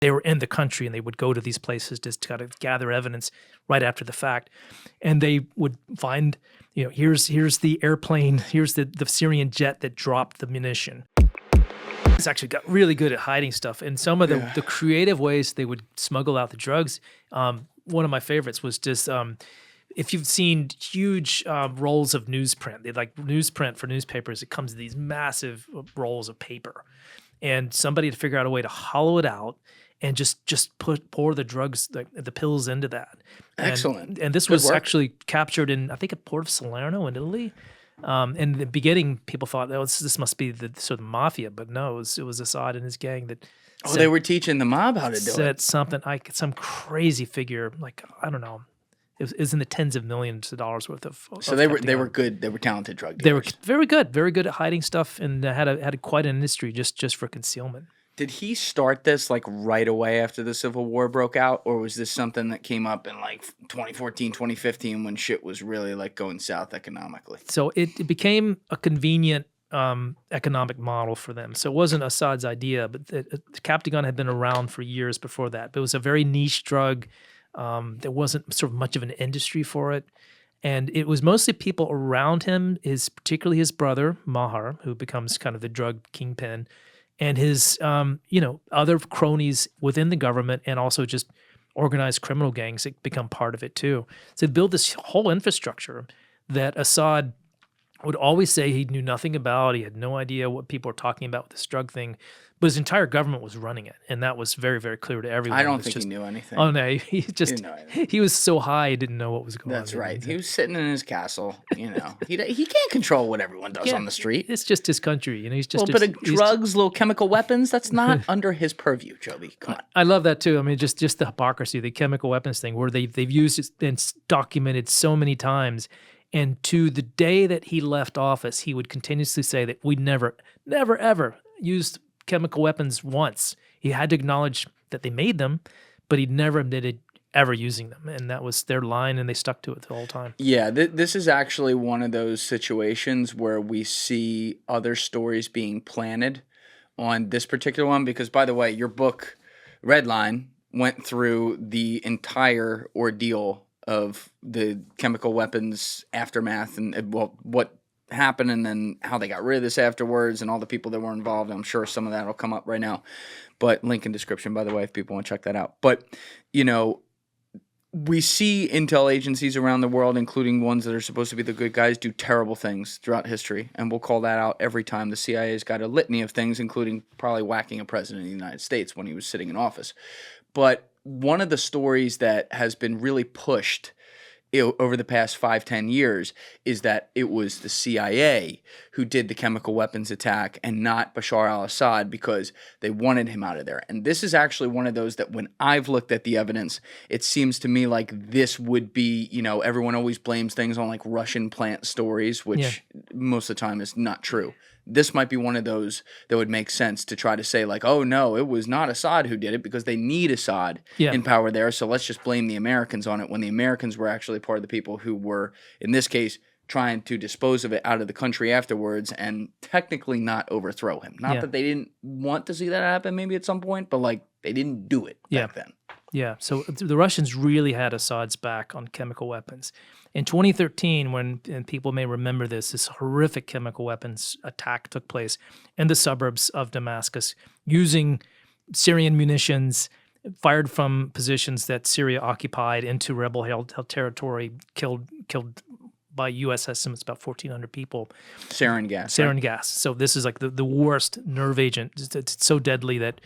they were in the country and they would go to these places just to kind of gather evidence right after the fact. And they would find, here's the airplane, here's the Syrian jet that dropped the munition. It's actually got really good at hiding stuff. And some of the creative ways they would smuggle out the drugs, one of my favorites was just if you've seen huge rolls of newsprint, they like newsprint for newspapers, it comes in these massive rolls of paper. And somebody had to figure out a way to hollow it out and just pour the drugs, the pills into that. Excellent. And this was actually captured in, I think, a port of Salerno in Italy. In the beginning, people thought, this must be the sort of mafia, but no, it was Assad and his gang that. They were teaching the mob how to do it. Said something like some crazy figure, like I don't know. It was in the tens of millions of dollars worth of. So they were good. They were talented drug dealers. They were very good at hiding stuff, and had quite an industry just for concealment. Did he start this like right away after the Civil War broke out, or was this something that came up in like 2014, 2015 when shit was really like going south economically? So it became a convenient economic model for them. So it wasn't Assad's idea, but the Captagon had been around for years before that. But it was a very niche drug. There wasn't sort of much of an industry for it. And it was mostly people around him, particularly his brother, Mahar, who becomes kind of the drug kingpin, and his, other cronies within the government, and also just organized criminal gangs that become part of it too. So they built this whole infrastructure that Assad would always say he knew nothing about. He had no idea what people were talking about with this drug thing, but his entire government was running it, and that was very, very clear to everyone. I don't think he knew anything. Oh no, he was so high he didn't know what was going on. That's right. He was sitting in his castle. He can't control what everyone does on the street. It's just his country. He's just a little bit of drugs, little chemical weapons. That's not under his purview, Joby. Come on. I love that too. I mean, just the hypocrisy, the chemical weapons thing, where they've used it and documented so many times. And to the day that he left office, he would continuously say that we never, ever used chemical weapons once. He had to acknowledge that they made them, but he never admitted ever using them. And that was their line, and they stuck to it the whole time. Yeah, this is actually one of those situations where we see other stories being planted on this particular one. Because, by the way, your book, Redline, went through the entire ordeal of the chemical weapons aftermath and what happened, and then how they got rid of this afterwards, and all the people that were involved. I'm sure some of that will come up right now, but link in description, by the way, if people want to check that out. But we see intel agencies around the world, including ones that are supposed to be the good guys, do terrible things throughout history, and we'll call that out every time. The CIA's got a litany of things, including probably whacking a president of the United States when he was sitting in office. But one of the stories that has been really pushed over the past 5-10 years is that it was the CIA who did the chemical weapons attack and not Bashar al-Assad, because they wanted him out of there. And this is actually one of those that when I've looked at the evidence, it seems to me like this would be, everyone always blames things on like Russian plant stories, which most of the time is not true. This might be one of those that would make sense to try to say like, oh no, it was not Assad who did it, because they need Assad in power there. So let's just blame the Americans on it, when the Americans were actually part of the people who were, in this case, trying to dispose of it out of the country afterwards and technically not overthrow him. Not that they didn't want to see that happen maybe at some point, but like they didn't do it back then. Yeah, so the Russians really had Assad's back on chemical weapons. In 2013, and people may remember this horrific chemical weapons attack took place in the suburbs of Damascus using Syrian munitions fired from positions that Syria occupied into rebel-held territory, killed by U.S. estimates about 1,400 people. Sarin gas. Sarin gas. So this is like the worst nerve agent. It's so deadly that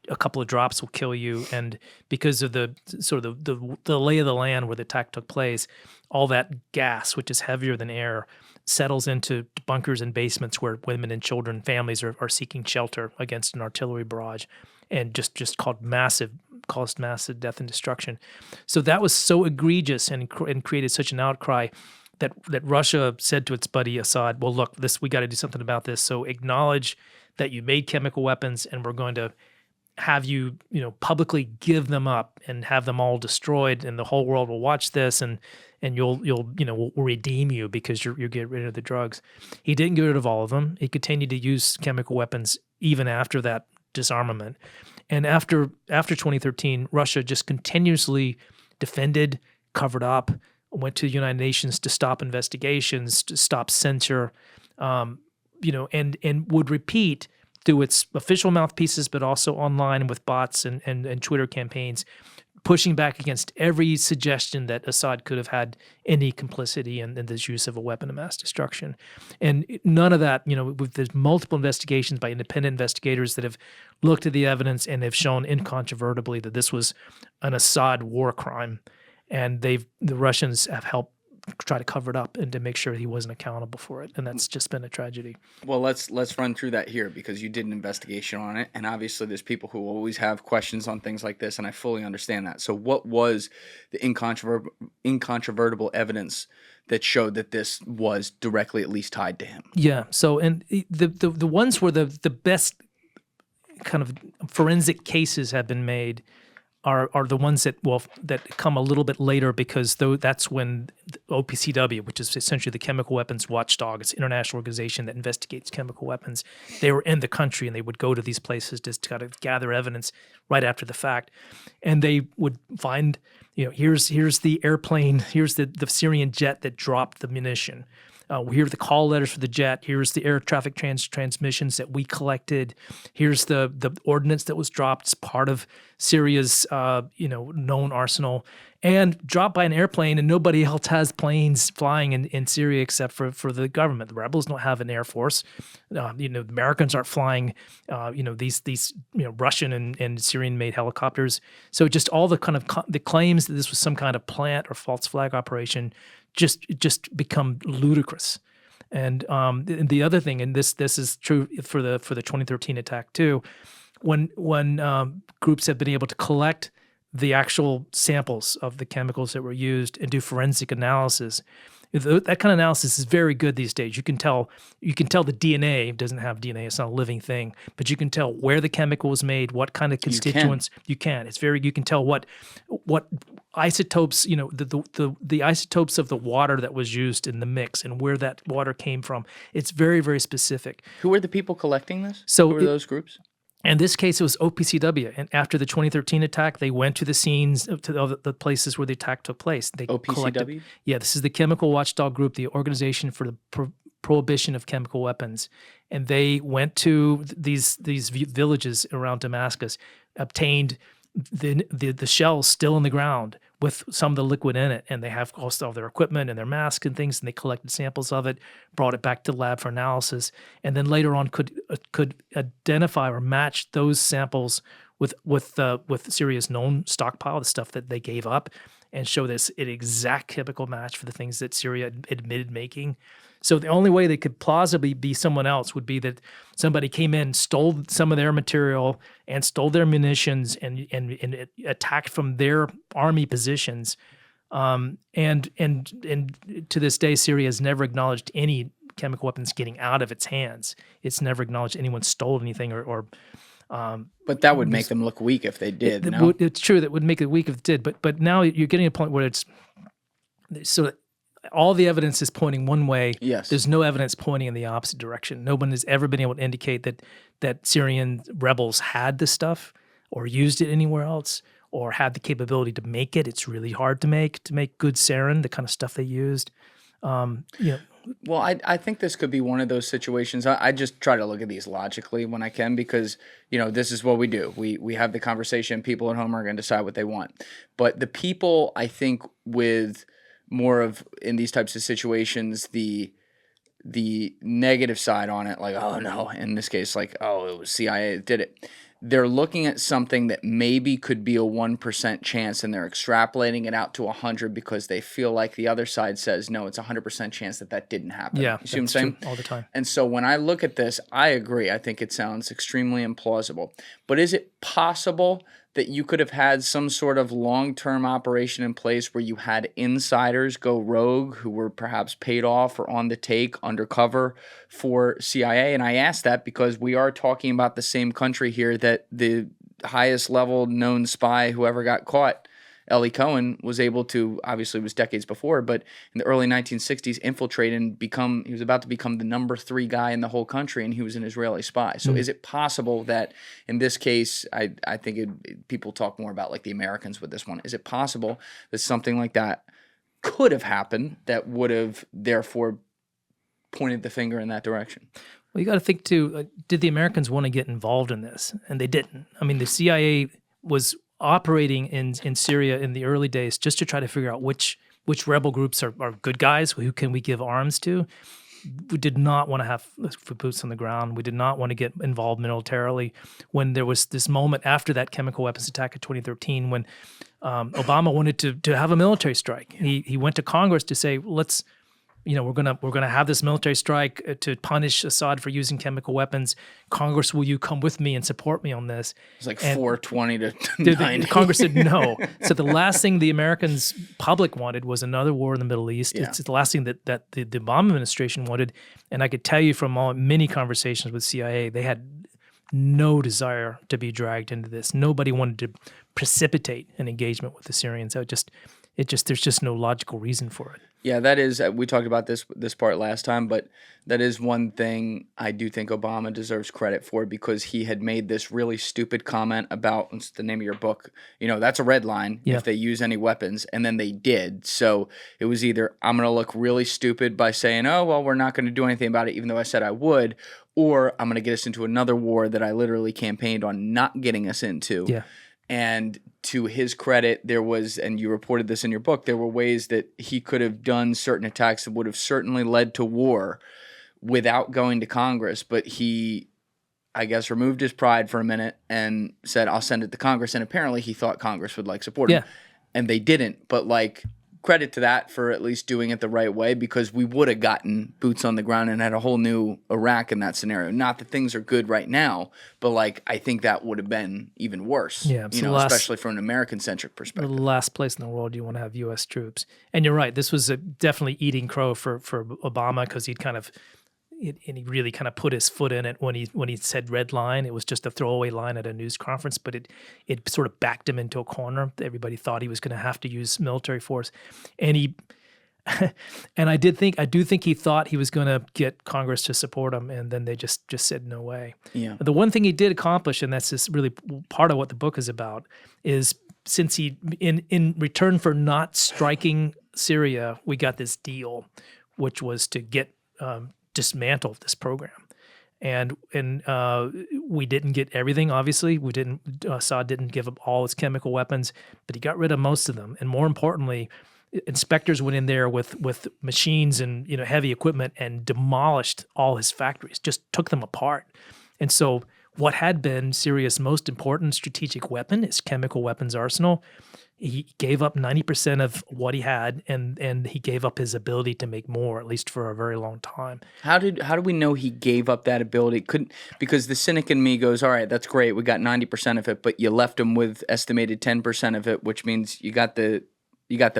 a couple of drops will kill you, and because of the sort of the lay of the land where the attack took place, all that gas, which is heavier than air, settles into bunkers and basements where women and children, families are seeking shelter against an artillery barrage, and just caused massive death and destruction. So that was so egregious and created such an outcry that Russia said to its buddy Assad, well, look, we got to do something about this. So acknowledge that you made chemical weapons, and we're going to have you, publicly give them up and have them all destroyed, and the whole world will watch this, and we'll redeem you because you get rid of the drugs. He didn't get rid of all of them. He continued to use chemical weapons even after that disarmament. And after 2013, Russia just continuously defended, covered up, went to the United Nations to stop investigations, to stop censure, and would repeat through its official mouthpieces, but also online with bots and Twitter campaigns, pushing back against every suggestion that Assad could have had any complicity in this use of a weapon of mass destruction. And none of that, there's multiple investigations by independent investigators that have looked at the evidence and have shown incontrovertibly that this was an Assad war crime. And the Russians have helped try to cover it up and to make sure he wasn't accountable for it. And that's just been a tragedy. Well, let's run through that here, because you did an investigation on it, and obviously there's people who always have questions on things like this, and I fully understand that. So what was the incontrovertible evidence that showed that this was directly at least tied to him? Yeah. So, and the ones where the best kind of forensic cases have been made are the ones that come a little bit later, because that's when OPCW, which is essentially the Chemical Weapons Watchdog, it's an international organization that investigates chemical weapons. They were in the country and they would go to these places just to kind of gather evidence right after the fact, and they would find, here's the airplane, here's the Syrian jet that dropped the munition. Here are the call letters for the jet. Here's the air traffic transmissions that we collected. Here's the ordnance that was dropped as part of Syria's known arsenal, and dropped by an airplane. And nobody else has planes flying in Syria except for the government. The rebels don't have an air force. The Americans aren't flying. These Russian and Syrian made helicopters. So just all the kind of the claims that this was some kind of plant or false flag operation just become ludicrous. And the other thing, and this is true for the 2013 attack too, when groups have been able to collect the actual samples of the chemicals that were used and do forensic analysis, that kind of analysis is very good these days. You can tell the DNA doesn't have DNA; it's not a living thing, but you can tell where the chemical was made, what kind of constituents. You can. You can tell what isotopes, the isotopes of the water that was used in the mix and where that water came from. It's very, very specific. Who were the people collecting this? So who were those groups? In this case, it was OPCW. And after the 2013 attack, they went to the scenes, to the places where the attack took place. They OPCW? Yeah, this is the Chemical Watchdog Group, the Organization for the Prohibition of Chemical Weapons. And they went to these villages around Damascus, obtained the shells still in the ground with some of the liquid in it, and they have also all their equipment and their masks and things, and they collected samples of it, brought it back to the lab for analysis, and then later on could identify or match those samples with Syria's known stockpile, the stuff that they gave up, and show this an exact chemical match for the things that Syria admitted making. So the only way they could plausibly be someone else would be that somebody came in, stole some of their material and stole their munitions and attacked from their army positions. And to this day, Syria has never acknowledged any chemical weapons getting out of its hands. It's never acknowledged anyone stole anything or but that would make them look weak if they did. It's true, that would make it weak if it did. But now you're getting to a point where it's so all the evidence is pointing one way. Yes. There's no evidence pointing in the opposite direction. No one has ever been able to indicate that Syrian rebels had this stuff or used it anywhere else or had the capability to make it. It's really hard to make good sarin, the kind of stuff they used. Well, I think this could be one of those situations. I just try to look at these logically when I can, because, this is what we do. We have the conversation. People at home are going to decide what they want. But the people, I think, with more of, in these types of situations, the negative side on it, like, oh, no, in this case, like, oh, it was CIA that did it. They're looking at something that maybe could be a 1% chance, and they're extrapolating it out to 100 because they feel like the other side says, no, it's a 100% chance that didn't happen. Yeah, you see what I'm saying? True all the time. And so when I look at this, I agree. I think it sounds extremely implausible. But is it possible that you could have had some sort of long-term operation in place where you had insiders go rogue who were perhaps paid off or on the take undercover for CIA? And I ask that because we are talking about the same country here that the highest level known spy who ever got caught Ellie Cohen was able to, obviously it was decades before, but in the early 1960s, infiltrate and he was about to become the number 3 guy in the whole country, and he was an Israeli spy. So is it possible that in this case, I think people talk more about like the Americans with this one. Is it possible that something like that could have happened that would have therefore pointed the finger in that direction? Well, you got to think too, did the Americans want to get involved in this? And they didn't. I mean, the CIA was operating in Syria in the early days just to try to figure out which rebel groups are good guys, who can we give arms to. We did not want to have boots on the ground. We did not want to get involved militarily. When there was this moment after that chemical weapons attack of 2013, when Obama wanted to have a military strike, he went to Congress to say, let's, we're gonna have this military strike to punish Assad for using chemical weapons. Congress, will you come with me and support me on this? It's like 420 to 90. Congress said no. So the last thing the Americans public wanted was another war in the Middle East. Yeah. It's the last thing that the Obama administration wanted. And I could tell you from many conversations with CIA, they had no desire to be dragged into this. Nobody wanted to precipitate an engagement with the Syrians. There's just no logical reason for it. Yeah, that is, we talked about this part last time, but that is one thing I do think Obama deserves credit for, because he had made this really stupid comment about, what's the name of your book? That's a red line if they use any weapons, and then they did. So it was either I'm going to look really stupid by saying, oh, well, we're not going to do anything about it, even though I said I would, or I'm going to get us into another war that I literally campaigned on not getting us into. Yeah. And to his credit, there was, and you reported this in your book, there were ways that he could have done certain attacks that would have certainly led to war without going to Congress. But he, I guess, removed his pride for a minute and said, I'll send it to Congress. And apparently he thought Congress would support him. And they didn't. But credit to that for at least doing it the right way, because we would have gotten boots on the ground and had a whole new Iraq in that scenario. Not that things are good right now, but I think that would have been even worse. Yeah, especially from an American-centric perspective. The last place in the world you want to have U.S. troops. And you're right, this was definitely eating crow for Obama, because he really kind of put his foot in it when he said red line. It was just a throwaway line at a news conference, but it sort of backed him into a corner. Everybody thought he was going to have to use military force, and I do think he thought he was going to get Congress to support him, and then they just said no way. Yeah. The one thing he did accomplish, and that's just really part of what the book is about, is since he in return for not striking Syria, we got this deal, which was to get dismantle this program, and we didn't get everything. Obviously, Assad didn't give up all his chemical weapons, but he got rid of most of them. And more importantly, inspectors went in there with machines and heavy equipment and demolished all his factories, just took them apart. And so what had been Syria's most important strategic weapon, his chemical weapons arsenal, he gave up 90% of what he had, and he gave up his ability to make more, at least for a very long time. How do we know he gave up that ability? Because the cynic in me goes, all right, that's great, we got 90% of it, but you left him with estimated 10% of it, which means you got the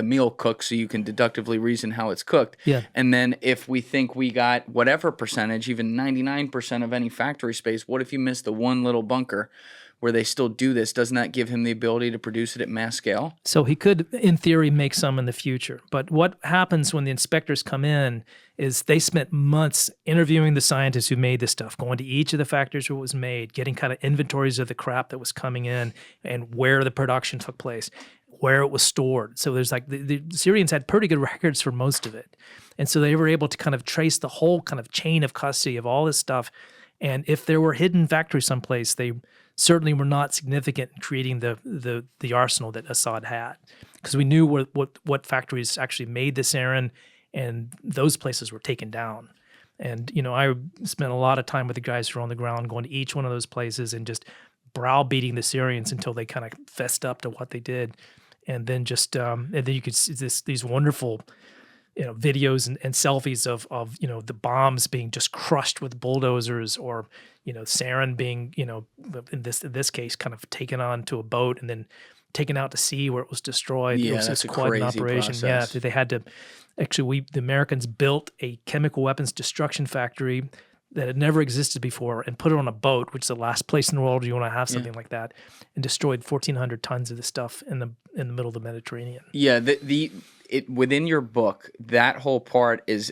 meal cooked, so you can deductively reason how it's cooked. Yeah. And then if we think we got whatever percentage, even 99% of any factory space, what if you missed the one little bunker where they still do this? Doesn't that give him the ability to produce it at mass scale? So he could, in theory, make some in the future. But what happens when the inspectors come in is they spent months interviewing the scientists who made this stuff, going to each of the factories where it was made, getting kind of inventories of the crap that was coming in and where the production took place, where it was stored. So there's the Syrians had pretty good records for most of it. And so they were able to kind of trace the whole kind of chain of custody of all this stuff. And if there were hidden factories someplace, they certainly were not significant in creating the arsenal that Assad had, because we knew what factories actually made this sarin, and those places were taken down. And I spent a lot of time with the guys who were on the ground, going to each one of those places and just browbeating the Syrians until they kind of fessed up to what they did, and then and then you could see these wonderful videos and selfies of the bombs being just crushed with bulldozers, or sarin being in this case kind of taken on to a boat and then taken out to sea where it was destroyed. Yeah, it was that's quite an operation. process. Yeah, they had to actually. The Americans built a chemical weapons destruction factory that had never existed before and put it on a boat, which is the last place in the world you want to have something like that, and destroyed 1,400 tons of the stuff in the middle of the Mediterranean. Yeah, within your book, that whole part is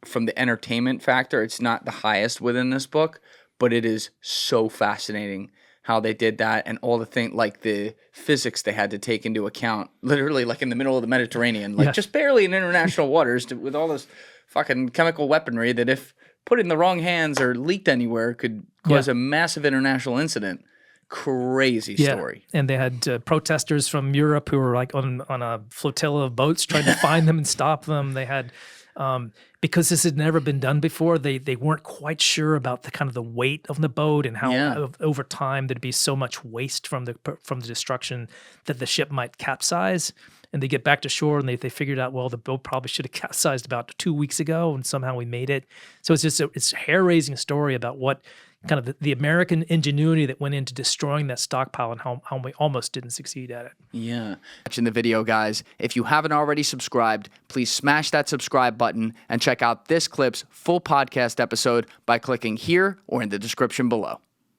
from the entertainment factor. It's not the highest within this book, but it is so fascinating how they did that and all the things like the physics they had to take into account, literally like in the middle of the Mediterranean, like just barely in international waters with all this fucking chemical weaponry that if put in the wrong hands or leaked anywhere could cause a massive international incident. Crazy story. And they had protesters from Europe who were like on a flotilla of boats trying to find them and stop them. They had because this had never been done before, they weren't quite sure about the kind of the weight of the boat and how over time there'd be so much waste from the destruction that the ship might capsize. And they get back to shore and they figured out, well, the boat probably should have capsized about 2 weeks ago, and somehow we made it. So it's just it's a hair-raising story about what kind of the American ingenuity that went into destroying that stockpile and how we almost didn't succeed at it. Yeah. Watching the video, guys. If you haven't already subscribed, please smash that subscribe button and check out this clip's full podcast episode by clicking here or in the description below.